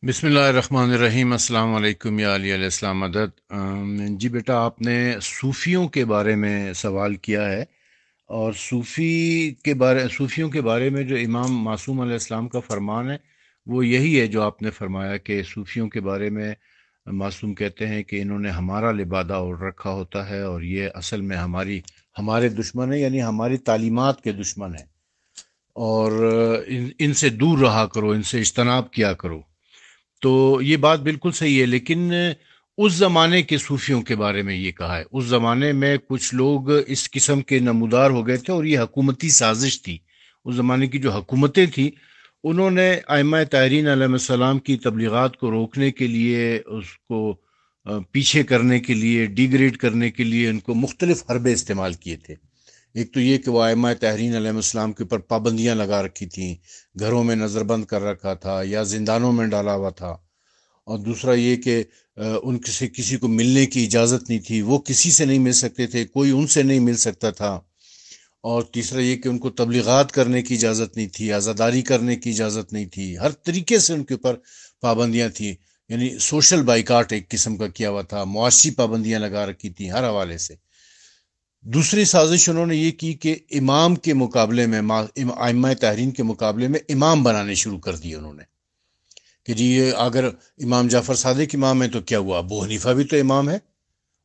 بسم اللہ الرحمن الرحیم۔ السلام علیکم یا علیہ السلام مدد۔ جی بیٹا، آپ نے صوفیوں کے بارے میں سوال کیا ہے، اور صوفیوں کے بارے میں جو امام معصوم علیہ السلام کا فرمان ہے وہ یہی ہے جو آپ نے فرمایا کہ صوفیوں کے بارے میں معصوم کہتے ہیں کہ انہوں نے ہمارا لبادہ اوڑھ رکھا ہوتا ہے، اور یہ اصل میں ہمارے دشمن ہیں، یعنی ہماری تعلیمات کے دشمن ہیں، اور ان سے دور رہا کرو، ان سے اجتناب کیا کرو۔ تو یہ بات بالکل صحیح ہے، لیکن اس زمانے کے صوفیوں کے بارے میں یہ کہا ہے۔ اس زمانے میں کچھ لوگ اس قسم کے نمودار ہو گئے تھے، اور یہ حکومتی سازش تھی۔ اس زمانے کی جو حکومتیں تھیں، انہوں نے ائمہ طاہرین علیہ السلام کی تبلیغات کو روکنے کے لیے، اس کو پیچھے کرنے کے لیے، ڈیگریڈ کرنے کے لیے ان کو مختلف حربے استعمال کیے تھے۔ ایک تو یہ کہ وہ ائمہ طاہرین علیہ السلام کے اوپر پابندیاں لگا رکھی تھیں، گھروں میں نظر بند کر رکھا تھا یا زندانوں میں ڈالا ہوا تھا، اور دوسرا یہ کہ ان سے کسی کو ملنے کی اجازت نہیں تھی، وہ کسی سے نہیں مل سکتے تھے، کوئی ان سے نہیں مل سکتا تھا، اور تیسرا یہ کہ ان کو تبلیغات کرنے کی اجازت نہیں تھی، عزاداری کرنے کی اجازت نہیں تھی، ہر طریقے سے ان کے اوپر پابندیاں تھیں، یعنی سوشل بائیکاٹ ایک قسم کا کیا ہوا تھا، معاشی پابندیاں لگا رکھی تھیں ہر حوالے سے۔ دوسری سازش انہوں نے یہ کی کہ امام کے مقابلے میں، ائمہ طاہرین کے مقابلے میں امام بنانے شروع کر دیے انہوں نے، کہ جی یہ اگر امام جعفر صادق امام ہے تو کیا ہوا، ابو حنیفہ بھی تو امام ہے،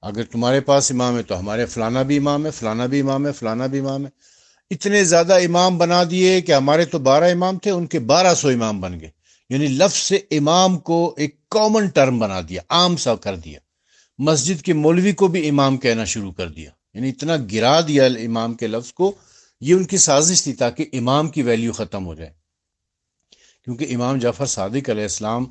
اگر تمہارے پاس امام ہے تو ہمارے فلانا بھی امام ہے، فلانا بھی امام ہے، فلانا بھی امام ہے۔ اتنے زیادہ امام بنا دیے کہ ہمارے تو 12 امام تھے، ان کے 1200 امام بن گئے، یعنی لفظ سے امام کو ایک کامن ٹرم بنا دیا، عام سا کر دیا۔ مسجد کے مولوی کو بھی امام کہنا شروع کر دیا، یعنی اتنا گرا دیا امام کے لفظ کو۔ یہ ان کی سازش تھی تاکہ امام کی ویلیو ختم ہو جائے، کیونکہ امام جعفر صادق علیہ السلام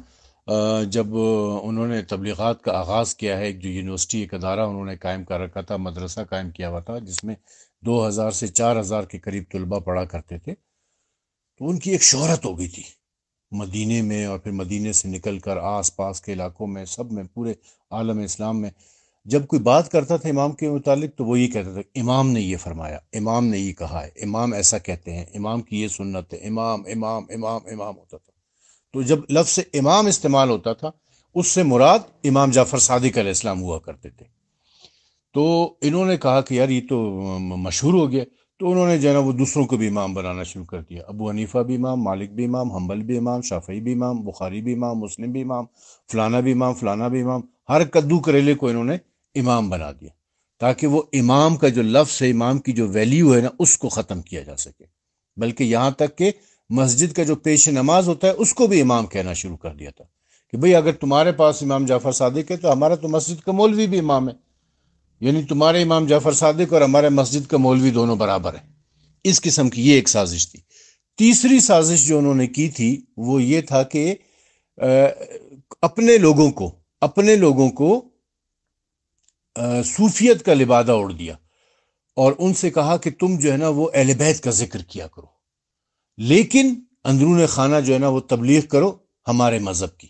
جب انہوں نے تبلیغات کا آغاز کیا ہے، ایک جو یونیورسٹی، ایک ادارہ انہوں نے قائم کر رکھا تھا، مدرسہ قائم کیا ہوا تھا، جس میں 2000 سے 4000 کے قریب طلباء پڑھا کرتے تھے، تو ان کی ایک شہرت ہو گئی تھی مدینے میں، اور پھر مدینے سے نکل کر آس پاس کے علاقوں میں، سب میں، پورے عالم اسلام میں جب کوئی بات کرتا تھا امام کے متعلق تو وہ یہ کہتا تھا امام نے یہ فرمایا، امام نے یہ کہا ہے، امام ایسا کہتے ہیں، امام کی یہ سنت ہے، امام امام امام امام ہوتا تھا۔ تو جب لفظ امام استعمال ہوتا تھا، اس سے مراد امام جعفر صادق علیہ السلام ہوا کرتے تھے۔ تو انہوں نے کہا کہ یار یہ تو مشہور ہو گیا، تو انہوں نے جو ہے نا وہ دوسروں کو بھی امام بنانا شروع کر دیا۔ ابو حنیفہ بھی امام، مالک بھی امام، حنبل بھی امام، شافعی بھی امام، بخاری بھی امام، مسلم بھی امام، فلانا بھی امام، فلانا بھی امام، ہر کدو کریلے کو انہوں نے امام بنا دیا، تاکہ وہ امام کا جو لفظ ہے، امام کی جو ویلیو ہے نا، اس کو ختم کیا جا سکے۔ بلکہ یہاں تک کہ مسجد کا جو پیش نماز ہوتا ہے اس کو بھی امام کہنا شروع کر دیا تھا، کہ بھئی اگر تمہارے پاس امام جعفر صادق ہے تو ہمارا تو مسجد کا مولوی بھی امام ہے، یعنی تمہارے امام جعفر صادق اور ہمارے مسجد کا مولوی دونوں برابر ہیں۔ اس قسم کی یہ ایک سازش تھی۔ تیسری سازش جو انہوں نے کی تھی وہ یہ تھا کہ اپنے لوگوں کو صوفیت کا لبادہ اوڑھ دیا، اور ان سے کہا کہ تم جو ہے نا وہ اہل بیت کا ذکر کیا کرو، لیکن اندرون خانہ جو ہے نا وہ تبلیغ کرو ہمارے مذہب کی،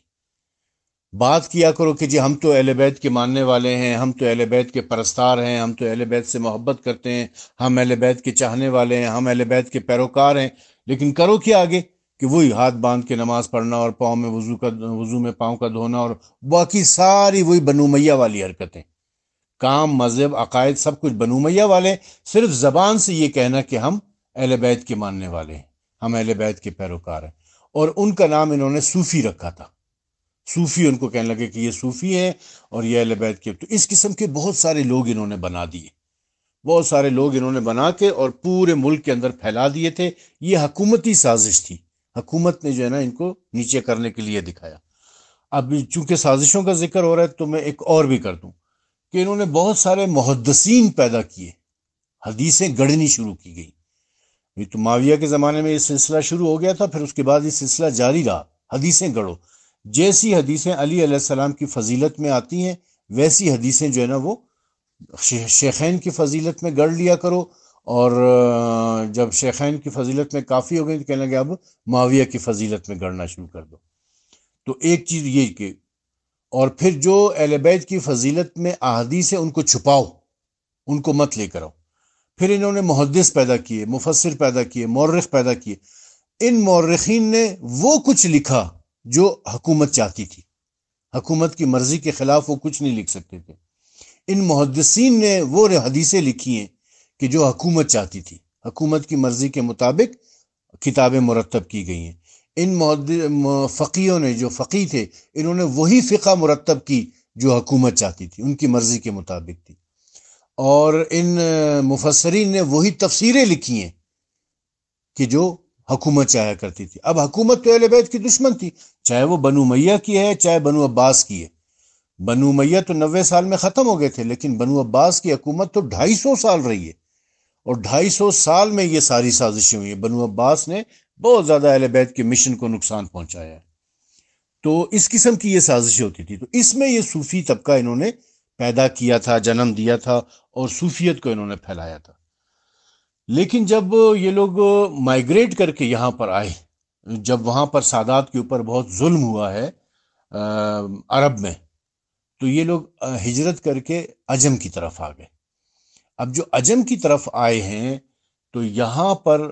بات کیا کرو کہ جی ہم تو اہل بیت کے ماننے والے ہیں، ہم تو اہل بیت کے پرستار ہیں، ہم تو اہل بیت سے محبت کرتے ہیں، ہم اہل بیت کے چاہنے والے ہیں، ہم اہل بیت کے پیروکار ہیں، لیکن کرو کیا آگے، کہ وہی ہاتھ باندھ کے نماز پڑھنا، اور پاؤں میں وضو میں پاؤں کا دھونا، اور باقی ساری وہی بنو امیہ والی حرکتیں، کام، مذہب، عقائد، سب کچھ بنو امیہ والے، صرف زبان سے یہ کہنا کہ ہم اہل بیت کے ماننے والے ہیں، ہم اہل بیت کے پیروکار ہیں، اور ان کا نام انہوں نے صوفی رکھا تھا۔ صوفی ان کو کہنے لگے کہ یہ صوفی ہیں اور یہ اہل بیت کے۔ تو اس قسم کے بہت سارے لوگ انہوں نے بنا دیے، بہت سارے لوگ انہوں نے بنا کے اور پورے ملک کے اندر پھیلا دیے تھے۔ یہ حکومتی سازش تھی، حکومت نے جو ہے نا ان کو نیچے کرنے کے لیے دکھایا۔ اب چونکہ سازشوں کا ذکر ہو رہا ہے تو میں ایک اور بھی کر دوں کہ انہوں نے بہت سارے محدثین پیدا کیے، حدیثیں گڑھنی شروع کی گئی۔ یہ تو معاویہ کے زمانے میں یہ سلسلہ شروع ہو گیا تھا، پھر اس کے بعد یہ سلسلہ جاری رہا، حدیثیں گڑھو، جیسی حدیثیں علی علیہ السلام کی فضیلت میں آتی ہیں ویسی حدیثیں جو ہے نا وہ شیخین کی فضیلت میں گڑھ لیا کرو، اور جب شیخین کی فضیلت میں کافی ہو گئی تو کہنے لگے اب معاویہ کی فضیلت میں گڑھنا شروع کر دو۔ تو ایک چیز یہ کہ، اور پھر جو اہل بیت کی فضیلت میں احادیث ہے ان کو چھپاؤ، ان کو مت لے کر آؤ۔ پھر انہوں نے محدث پیدا کیے، مفسر پیدا کیے، مورخ پیدا کیے۔ ان مورخین نے وہ کچھ لکھا جو حکومت چاہتی تھی، حکومت کی مرضی کے خلاف وہ کچھ نہیں لکھ سکتے تھے۔ ان محدثین نے وہ حدیثیں لکھی ہیں کہ جو حکومت چاہتی تھی، حکومت کی مرضی کے مطابق کتابیں مرتب کی گئی ہیں۔ ان فقیوں نے، جو فقی تھے، انہوں نے وہی فقہ مرتب کی جو حکومت چاہتی تھی، ان کی مرضی کے مطابق تھی۔ اور ان مفسرین نے وہی تفسیریں لکھی ہیں کہ جو حکومت چاہا کرتی تھی۔ اب حکومت تو اہل بیت کی دشمن تھی، چاہے وہ بنو امیہ کی ہے چاہے بنو عباس کی ہے۔ بنو امیہ تو 90 سال میں ختم ہو گئے تھے، لیکن بنو عباس کی حکومت تو 250 سال رہی ہے، اور 250 سال میں یہ ساری سازشیں ہوئی ہیں۔ بنو عباس نے بہت زیادہ اہل بیت کے مشن کو نقصان پہنچایا ہے۔ تو اس قسم کی یہ سازشیں ہوتی تھی۔ تو اس میں یہ صوفی طبقہ انہوں نے پیدا کیا تھا، جنم دیا تھا، اور صوفیت کو انہوں نے پھیلایا تھا۔ لیکن جب یہ لوگ مائیگریٹ کر کے یہاں پر آئے، جب وہاں پر سادات کے اوپر بہت ظلم ہوا ہے عرب میں، تو یہ لوگ ہجرت کر کے عجم کی طرف آ گئے۔ اب جو عجم کی طرف آئے ہیں تو یہاں پر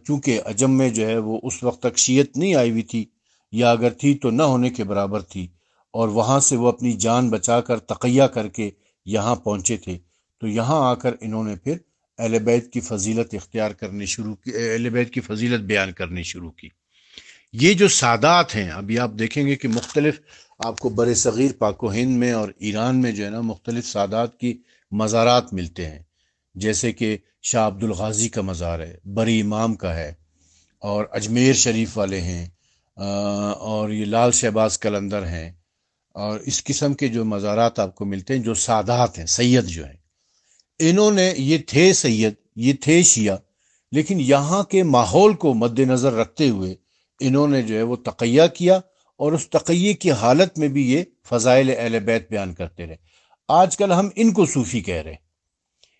چونکہ عجم میں جو ہے وہ اس وقت تک شیعت نہیں آئی ہوئی تھی، یا اگر تھی تو نہ ہونے کے برابر تھی، اور وہاں سے وہ اپنی جان بچا کر تقیہ کر کے یہاں پہنچے تھے۔ تو یہاں آ کر انہوں نے پھر اہل بیت کی فضیلت اختیار کرنی شروع کی، اہل بیت کی فضیلت بیان کرنی شروع کی۔ یہ جو سادات ہیں، ابھی آپ دیکھیں گے کہ مختلف، آپ کو بر صغیر پاک و ہند میں اور ایران میں جو ہے نا مختلف سادات کی مزارات ملتے ہیں، جیسے کہ شاہ عبد الغازی کا مزار ہے، بری امام کا ہے، اور اجمیر شریف والے ہیں، اور یہ لال شہباز قلندر ہیں، اور اس قسم کے جو مزارات آپ کو ملتے ہیں جو سادات ہیں، سید جو ہیں، انہوں نے، یہ تھے سید، یہ تھے شیعہ، لیکن یہاں کے ماحول کو مد نظر رکھتے ہوئے انہوں نے جو ہے وہ تقیہ کیا، اور اس تقیہ کی حالت میں بھی یہ فضائل اہل بیت بیان کرتے رہے۔ آج کل ہم ان کو صوفی کہہ رہے ہیں،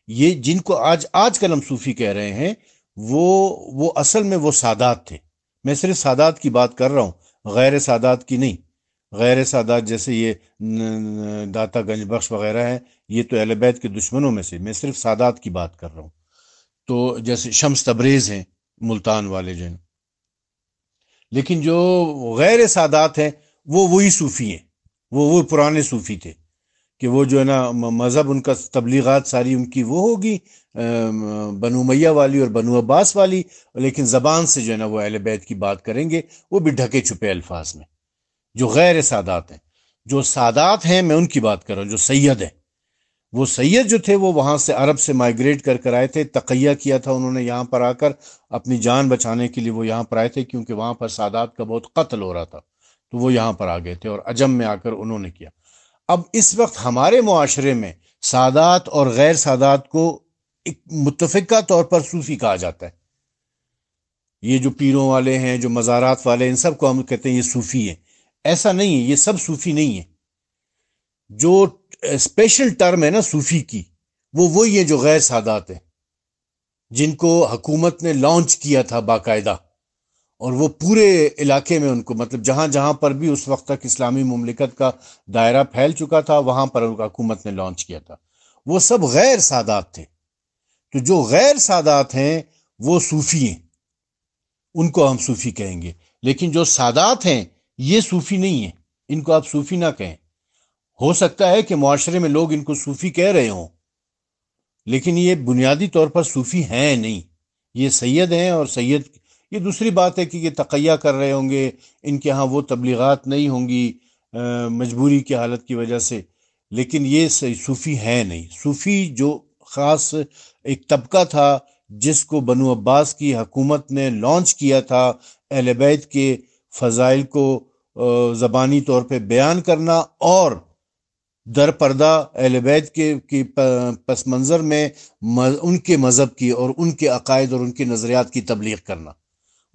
یہ جن کو آج کل ہم صوفی کہہ رہے ہیں، وہ اصل میں وہ سادات تھے۔ میں صرف سادات کی بات کر رہا ہوں، غیر سادات کی نہیں۔ غیر سادات جیسے یہ داتا گنج بخش وغیرہ ہیں، یہ تو اہل بیت کے دشمنوں میں سے، میں صرف سادات کی بات کر رہا ہوں۔ تو جیسے شمس تبریز ہیں، ملتان والے جو ہیں، لیکن جو غیر سادات ہیں وہ وہی صوفی ہیں، وہ پرانے صوفی تھے، کہ وہ جو ہے نا مذہب ان کا، تبلیغات ساری ان کی وہ ہوگی بنو امیہ والی اور بنو عباس والی، لیکن زبان سے جو ہے نا وہ اہل بیت کی بات کریں گے، وہ بھی ڈھکے چھپے الفاظ میں، جو غیر سادات ہیں۔ جو سادات ہیں میں ان کی بات کر رہا ہوں، جو سید ہیں۔ وہ سید جو تھے وہ وہاں سے عرب سے مائیگریٹ کر آئے تھے، تقیہ کیا تھا انہوں نے یہاں پر آ کر، اپنی جان بچانے کے لیے وہ یہاں پر آئے تھے، کیونکہ وہاں پر سادات کا بہت قتل ہو رہا تھا، تو وہ یہاں پر آ گئے تھے، اور عجم میں آ کر انہوں نے کیا۔ اب اس وقت ہمارے معاشرے میں سادات اور غیر سادات کو ایک متفقہ طور پر صوفی کہا جاتا ہے۔ یہ جو پیروں والے ہیں، جو مزارات والے ہیں، ان سب کو ہم کہتے ہیں یہ صوفی ہیں۔ ایسا نہیں ہے، یہ سب صوفی نہیں ہے۔ جو اسپیشل ٹرم ہے نا صوفی کی، وہ وہی ہے جو غیر سادات ہیں، جن کو حکومت نے لانچ کیا تھا باقاعدہ، اور وہ پورے علاقے میں ان کو، مطلب جہاں جہاں پر بھی اس وقت تک اسلامی مملکت کا دائرہ پھیل چکا تھا، وہاں پر ان کو حکومت نے لانچ کیا تھا۔ وہ سب غیر سادات تھے۔ تو جو غیر سادات ہیں وہ صوفی ہیں، ان کو ہم صوفی کہیں گے۔ لیکن جو سادات ہیں یہ صوفی نہیں ہیں، ان کو آپ صوفی نہ کہیں۔ ہو سکتا ہے کہ معاشرے میں لوگ ان کو صوفی کہہ رہے ہوں، لیکن یہ بنیادی طور پر صوفی ہیں نہیں، یہ سید ہیں۔ اور سید، یہ دوسری بات ہے کہ یہ تقیہ کر رہے ہوں گے، ان کے ہاں وہ تبلیغات نہیں ہوں گی مجبوری کی حالت کی وجہ سے، لیکن یہ صوفی ہیں نہیں۔ صوفی جو خاص ایک طبقہ تھا جس کو بنو عباس کی حکومت نے لانچ کیا تھا، اہل بیت کے فضائل کو زبانی طور پہ بیان کرنا، اور در پردہ اہل بیت کے پس منظر میں ان کے مذہب کی اور ان کے عقائد اور ان کے نظریات کی تبلیغ کرنا۔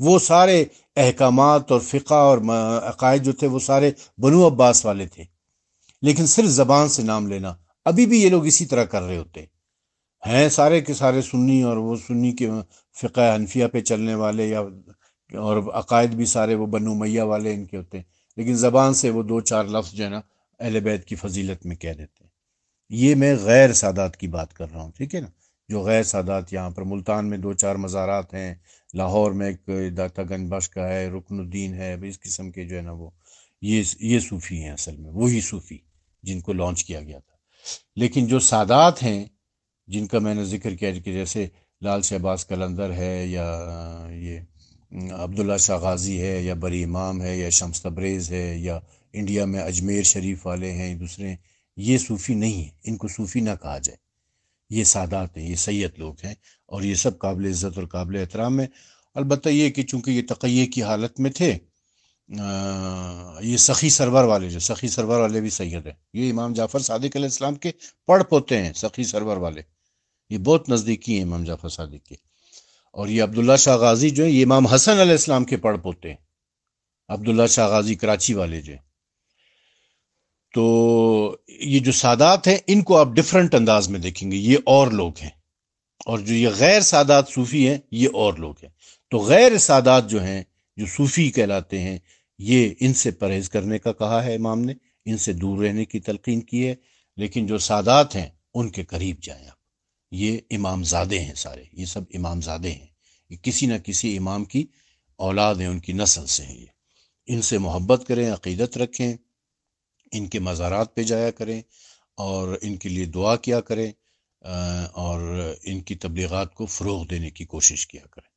وہ سارے احکامات اور فقہ اور عقائد جو تھے وہ سارے بنو عباس والے تھے، لیکن صرف زبان سے نام لینا۔ ابھی بھی یہ لوگ اسی طرح کر رہے ہوتے ہیں، سارے کے سارے سنی، اور وہ سنی کے فقہ حنفیہ پہ چلنے والے، یا اور عقائد بھی سارے وہ بنو امیہ والے ان کے ہوتے ہیں، لیکن زبان سے وہ دو چار لفظ جو ہے نا اہل بیت کی فضیلت میں کہہ دیتے ہیں۔ یہ میں غیر سادات کی بات کر رہا ہوں، ٹھیک ہے نا۔ جو غیر سادات یہاں پر ملتان میں 2-4 مزارات ہیں، لاہور میں ایک داتا گنج بخش کا ہے، رکن الدین ہے، اس قسم کے جو ہے نا وہ یہ صوفی ہیں اصل میں، وہی صوفی جن کو لانچ کیا گیا تھا۔ لیکن جو سادات ہیں جن کا میں نے ذکر کیا کہ جیسے لال شہباز قلندر ہے، یا یہ عبداللہ شاہ غازی ہے، یا بری امام ہے، یا شمس تبریز ہے، یا انڈیا میں اجمیر شریف والے ہیں دوسرے، یہ صوفی نہیں ہیں، ان کو صوفی نہ کہا جائے، یہ سادات ہیں، یہ سید لوگ ہیں، اور یہ سب قابل عزت اور قابل احترام ہے۔ البتہ یہ کہ چونکہ یہ تقیہ کی حالت میں تھے، یہ سخی سرور والے، جو سخی سرور والے بھی سید ہیں، یہ امام جعفر صادق علیہ السلام کے پڑھ پوتے ہیں، سخی سرور والے، یہ بہت نزدیکی ہیں امام جعفر صادق کے۔ اور یہ عبداللہ شاہ غازی جو ہیں یہ امام حسن علیہ السلام کے پڑھ پوتے ہیں، عبداللہ شاہ غازی کراچی والے جو ہیں۔ تو یہ جو سادات ہیں ان کو آپ ڈفرنٹ انداز میں دیکھیں گے، یہ اور لوگ ہیں، اور جو یہ غیر سادات صوفی ہیں یہ اور لوگ ہیں۔ تو غیر سادات جو ہیں، جو صوفی کہلاتے ہیں، یہ ان سے پرہیز کرنے کا کہا ہے امام نے، ان سے دور رہنے کی تلقین کی ہے۔ لیکن جو سادات ہیں ان کے قریب جائیں آپ، یہ امام زادے ہیں، سارے یہ سب امام زادے ہیں، یہ کسی نہ کسی امام کی اولاد ہیں، ان کی نسل سے ہیں، یہ ان سے محبت کریں، عقیدت رکھیں، ان کے مزارات پہ جایا کریں، اور ان کے لیے دعا کیا کریں، اور ان کی تبلیغات کو فروغ دینے کی کوشش کیا کریں۔